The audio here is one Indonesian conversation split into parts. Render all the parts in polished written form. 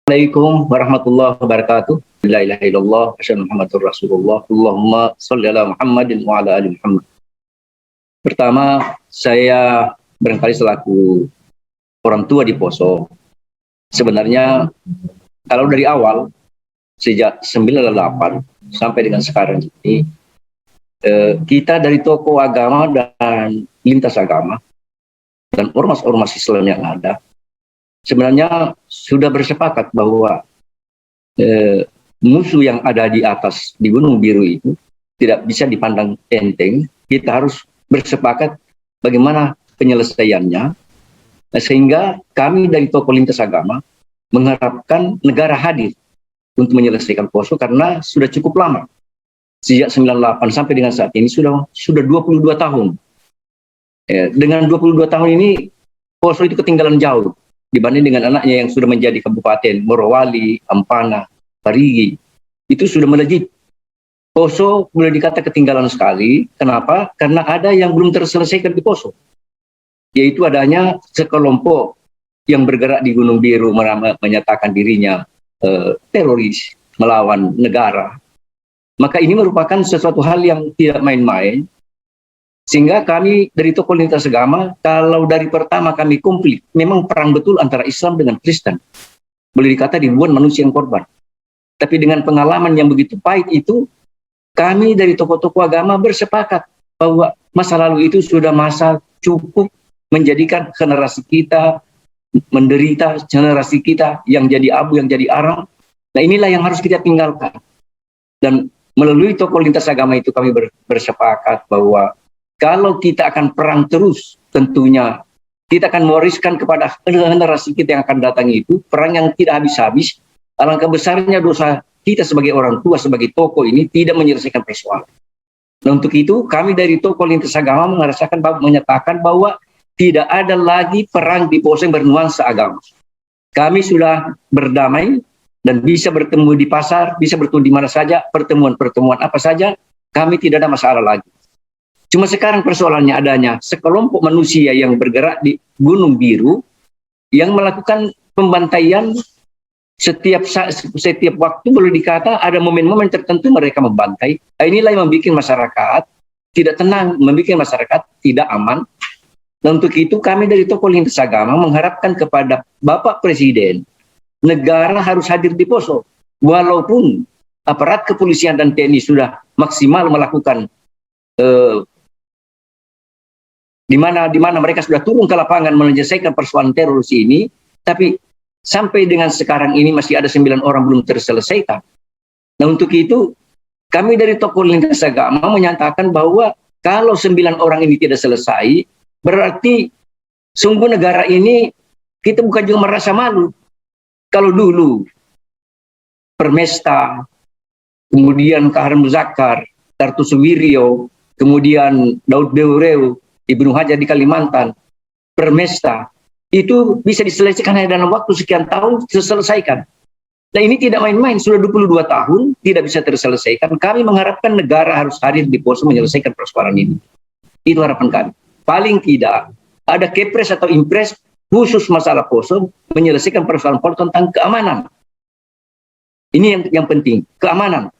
Assalamualaikum warahmatullahi wabarakatuh. La ilaha illallah, asyhadu Muhammadur Rasulullah. Allahumma shalli ala Muhammadin wa ala ali Muhammad. Pertama, saya barangkali selaku orang tua di Poso, sebenarnya kalau dari awal sejak 98 sampai dengan sekarang ini, kita dari tokoh agama dan lintas agama dan ormas-ormas Islam yang ada sebenarnya sudah bersepakat bahwa musuh yang ada di atas di Gunung Biru itu tidak bisa dipandang enteng. Kita harus bersepakat bagaimana penyelesaiannya, sehingga kami dari tokoh lintas agama mengharapkan negara hadir untuk menyelesaikan Poso karena sudah cukup lama. Sejak 98 sampai dengan saat ini sudah 22 tahun. Dengan 22 tahun ini Poso itu ketinggalan jauh dibanding dengan anaknya yang sudah menjadi kabupaten Morowali, Ampana, Parigi. Itu sudah melejit. Poso boleh dikata ketinggalan sekali. Kenapa? Karena ada yang belum terselesaikan di Poso, yaitu adanya sekelompok yang bergerak di Gunung Biru menyatakan dirinya teroris melawan negara. Maka ini merupakan sesuatu hal yang tidak main-main. Sehingga kami dari tokoh lintas agama, kalau dari pertama kami konflik, memang perang betul antara Islam dengan Kristen. Boleh dikata ribuan manusia yang korban. Tapi dengan pengalaman yang begitu pahit itu, kami dari tokoh-tokoh agama bersepakat bahwa masa lalu itu sudah masa cukup menjadikan generasi kita menderita, generasi kita yang jadi abu, yang jadi arang. Nah inilah yang harus kita tinggalkan. Dan melalui tokoh lintas agama itu kami bersepakat bahwa kalau kita akan perang terus, tentunya kita akan mewariskan kepada generasi kita yang akan datang itu perang yang tidak habis-habis. Alangkah besarnya dosa kita sebagai orang tua, sebagai tokoh ini tidak menyelesaikan persoalan. Nah untuk itu kami dari tokoh lintas agama menyatakan bahwa tidak ada lagi perang di Poso yang bernuansa agama. Kami sudah berdamai dan bisa bertemu di pasar, bisa bertemu di mana saja, pertemuan-pertemuan apa saja, kami tidak ada masalah lagi. Cuma sekarang persoalannya adanya sekelompok manusia yang bergerak di Gunung Biru yang melakukan pembantaian setiap waktu, boleh dikata ada momen-momen tertentu mereka membantai. Nah, inilah yang membuat masyarakat tidak tenang, membuat masyarakat tidak aman. Dan untuk itu kami dari tokoh lintas agama mengharapkan kepada Bapak Presiden, negara harus hadir di Poso. Walaupun aparat kepolisian dan TNI sudah maksimal melakukan di mana mereka sudah turun ke lapangan menyelesaikan persoalan teroris ini, tapi sampai dengan sekarang ini masih ada 9 orang belum terselesaikan. Nah untuk itu kami dari tokoh lintas agama menyatakan bahwa kalau 9 orang ini tidak selesai, berarti sungguh negara ini kita bukan juga merasa malu. Kalau dulu Permesta, kemudian Kahar Muzakar, Kartosuwiryo, kemudian Daud Beureu, Ibnu Hajar di Kalimantan, Permesta, itu bisa diselesaikan hanya dalam waktu sekian tahun diselesaikan. Nah ini tidak main-main, sudah 22 tahun tidak bisa terselesaikan. Kami mengharapkan negara harus hadir di Poso menyelesaikan persoalan ini. Itu harapan kami. Paling tidak ada kepres atau impres khusus masalah Poso menyelesaikan persoalan tentang keamanan. Ini yang penting, keamanan.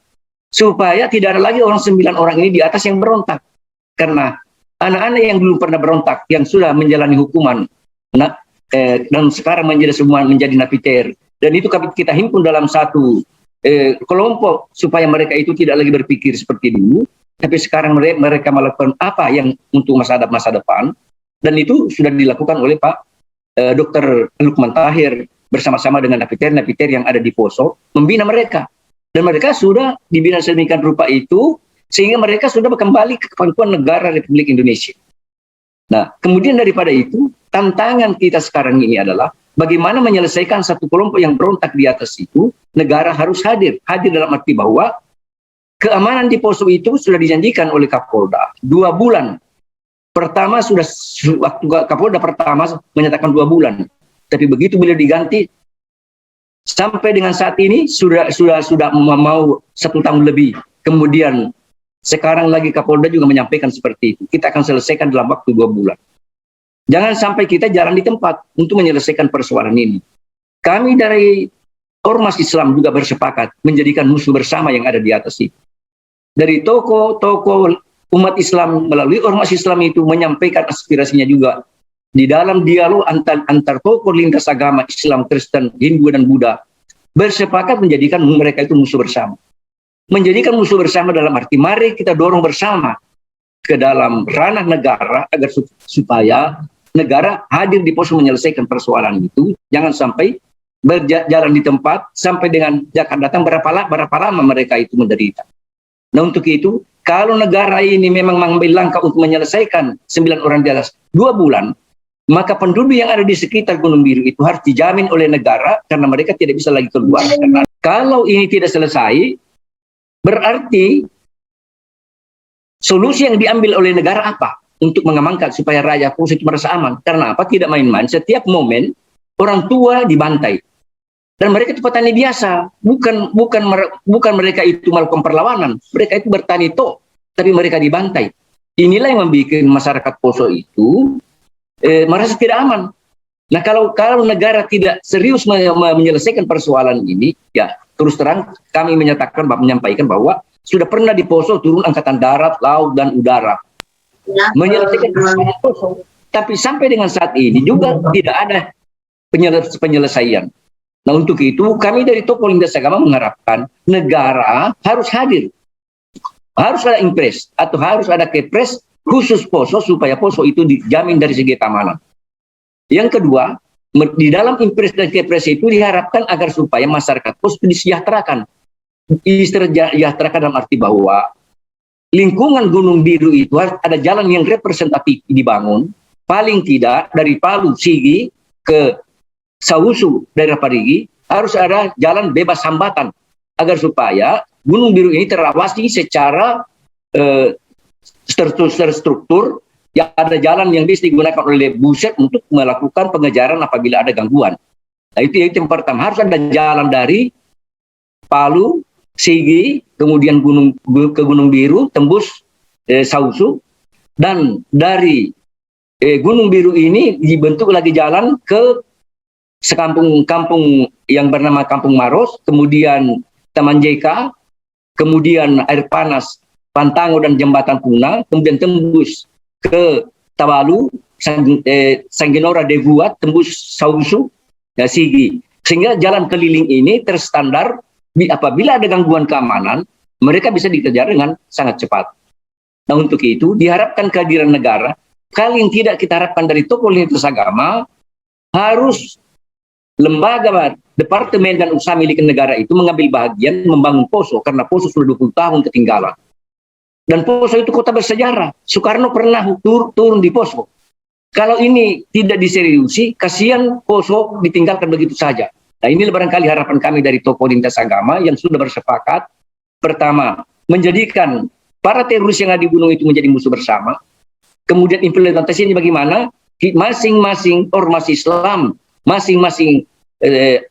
Supaya tidak ada lagi 9 orang ini di atas yang berontak. Karena anak-anak yang belum pernah berontak, yang sudah menjalani hukuman, dan sekarang menjadi napiter, dan itu kita himpun dalam satu kelompok supaya mereka itu tidak lagi berpikir seperti dulu, tapi sekarang mereka melakukan apa yang untuk masa depan, dan itu sudah dilakukan oleh Pak Dr. Lukman Tahir bersama-sama dengan napiter yang ada di Poso, membina mereka, dan mereka sudah dibina sedemikian rupa itu sehingga mereka sudah kembali ke kepangkuan negara Republik Indonesia. Nah, kemudian daripada itu, tantangan kita sekarang ini adalah bagaimana menyelesaikan satu kelompok yang berontak di atas itu. Negara harus hadir dalam arti bahwa keamanan di Poso itu sudah dijanjikan oleh Kapolda 2 bulan. Pertama waktu Kapolda pertama menyatakan 2 bulan, tapi begitu beliau diganti sampai dengan saat ini sudah mau 1 tahun lebih. Kemudian sekarang lagi Kapolda juga menyampaikan seperti itu. Kita akan selesaikan dalam waktu 2 bulan. Jangan sampai kita jalan di tempat untuk menyelesaikan persoalan ini. Kami dari ormas Islam juga bersepakat menjadikan musuh bersama yang ada di atas itu. Dari tokoh-tokoh umat Islam melalui ormas Islam itu menyampaikan aspirasinya juga di dalam dialog antar tokoh lintas agama Islam, Kristen, Hindu dan Buddha, bersepakat menjadikan mereka itu musuh bersama. Menjadikan musuh bersama dalam arti mari kita dorong bersama ke dalam ranah negara agar supaya negara hadir di pos menyelesaikan persoalan itu. Jangan sampai berjalan di tempat sampai dengan akan datang berapa lama mereka itu menderita. Nah, untuk itu kalau negara ini memang mengambil langkah untuk menyelesaikan 9 orang di atas 2 bulan, maka penduduk yang ada di sekitar Gunung Biru itu harus dijamin oleh negara karena mereka tidak bisa lagi keluar. Karena kalau ini tidak selesai, berarti solusi yang diambil oleh negara apa? Untuk mengamankan supaya rakyat Poso itu merasa aman. Karena apa? Tidak main-main. Setiap momen orang tua dibantai. Dan mereka itu petani biasa. Bukan mereka itu melakukan perlawanan. Mereka itu bertani tapi mereka dibantai. Inilah yang membuat masyarakat Poso itu merasa tidak aman. Nah, kalau negara tidak serius menyelesaikan persoalan ini, ya terus terang kami menyampaikan bahwa sudah pernah di Poso turun angkatan darat, laut, dan udara menyelesaikan persoalan Poso. Tapi sampai dengan saat ini juga tidak ada penyelesaian. Nah, untuk itu kami dari tokoh lintas agama mengharapkan negara harus hadir. Harus ada impres atau harus ada kepres khusus Poso supaya Poso itu dijamin dari segi keamanan. Yang kedua, di dalam impres dan kepres itu diharapkan agar supaya masyarakat Poso disejahterakan. Disejahterakan dalam arti bahwa lingkungan Gunung Biru itu harus ada jalan yang representatif dibangun, paling tidak dari Palu, Sigi ke Sausu, daerah Parigi, harus ada jalan bebas hambatan agar supaya Gunung Biru ini terawasi secara terstruktur, yang ada jalan yang bisa digunakan oleh buset untuk melakukan pengejaran apabila ada gangguan. Nah, itu yang pertama, harus ada jalan dari Palu, Sigi, kemudian ke Gunung Biru, tembus Sausu, dan dari Gunung Biru ini dibentuk lagi jalan ke kampung yang bernama Kampung Maros, kemudian Taman JK, kemudian Air Panas, Pantango dan Jembatan Puna, kemudian tembus ke Tabalu, Sangginora Debuat, tembus Sausu, Sigi. Sehingga jalan keliling ini terstandar apabila ada gangguan keamanan, mereka bisa dikejar dengan sangat cepat. Nah, untuk itu diharapkan kehadiran negara, paling tidak kita harapkan dari tokoh lintas agama, harus lembaga, departemen dan usaha milik negara itu mengambil bagian membangun Poso, karena Poso sudah 20 tahun ketinggalan. Dan Poso itu kota bersejarah. Soekarno pernah turun di Poso. Kalau ini tidak diseriusi, kasihan Poso ditinggalkan begitu saja. Nah, ini barangkali harapan kami dari tokoh lintas agama yang sudah bersepakat. Pertama, menjadikan para teroris yang ada di gunung itu menjadi musuh bersama. Kemudian implementasinya bagaimana? Masing-masing ormas Islam, masing-masing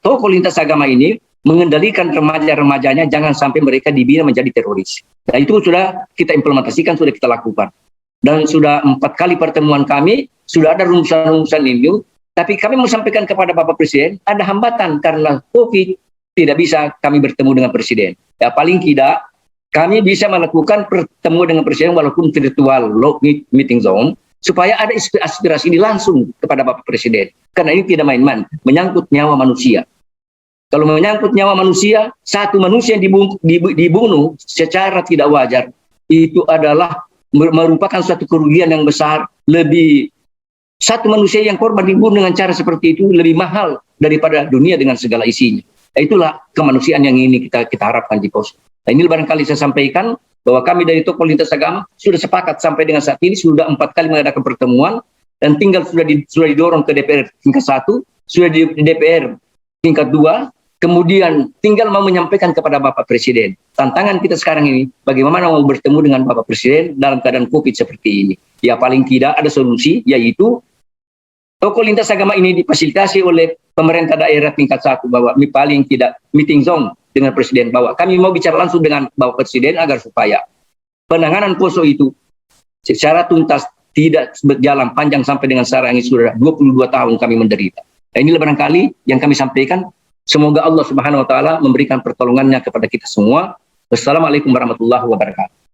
tokoh lintas agama ini mengendalikan remaja-remajanya jangan sampai mereka dibina menjadi teroris. Nah, itu sudah kita implementasikan, sudah kita lakukan. Dan sudah 4 kali pertemuan kami, sudah ada rumusan-rumusan ini. Tapi kami mau sampaikan kepada Bapak Presiden, ada hambatan karena COVID, tidak bisa kami bertemu dengan Presiden. Ya, paling tidak, kami bisa melakukan pertemuan dengan Presiden walaupun virtual meeting zone, supaya ada aspirasi ini langsung kepada Bapak Presiden. Karena ini tidak main-main, menyangkut nyawa manusia. Kalau menyangkut nyawa manusia, satu manusia yang dibunuh secara tidak wajar, itu adalah merupakan suatu kerugian yang besar. Satu manusia yang korban dibunuh dengan cara seperti itu lebih mahal daripada dunia dengan segala isinya. Nah, itulah kemanusiaan yang ini kita harapkan di Poso. Nah, ini barangkali saya sampaikan bahwa kami dari tokoh lintas agama sudah sepakat sampai dengan saat ini sudah 4 kali mengadakan pertemuan dan tinggal sudah didorong ke DPR tingkat 1, sudah di DPR tingkat 2, kemudian tinggal mau menyampaikan kepada Bapak Presiden. Tantangan kita sekarang ini bagaimana mau bertemu dengan Bapak Presiden dalam keadaan COVID seperti ini. Ya, paling tidak ada solusi, yaitu tokoh lintas agama ini difasilitasi oleh pemerintah daerah tingkat 1 bahwa paling tidak meeting zone dengan Presiden, bahwa kami mau bicara langsung dengan Bapak Presiden agar supaya penanganan Poso itu secara tuntas tidak berjalan panjang sampai dengan sekarang ini sudah 22 tahun kami menderita. Nah, inilah barangkali yang kami sampaikan Semoga Allah Subhanahu wa taala memberikan pertolongannya kepada kita semua. Wassalamualaikum warahmatullahi wabarakatuh.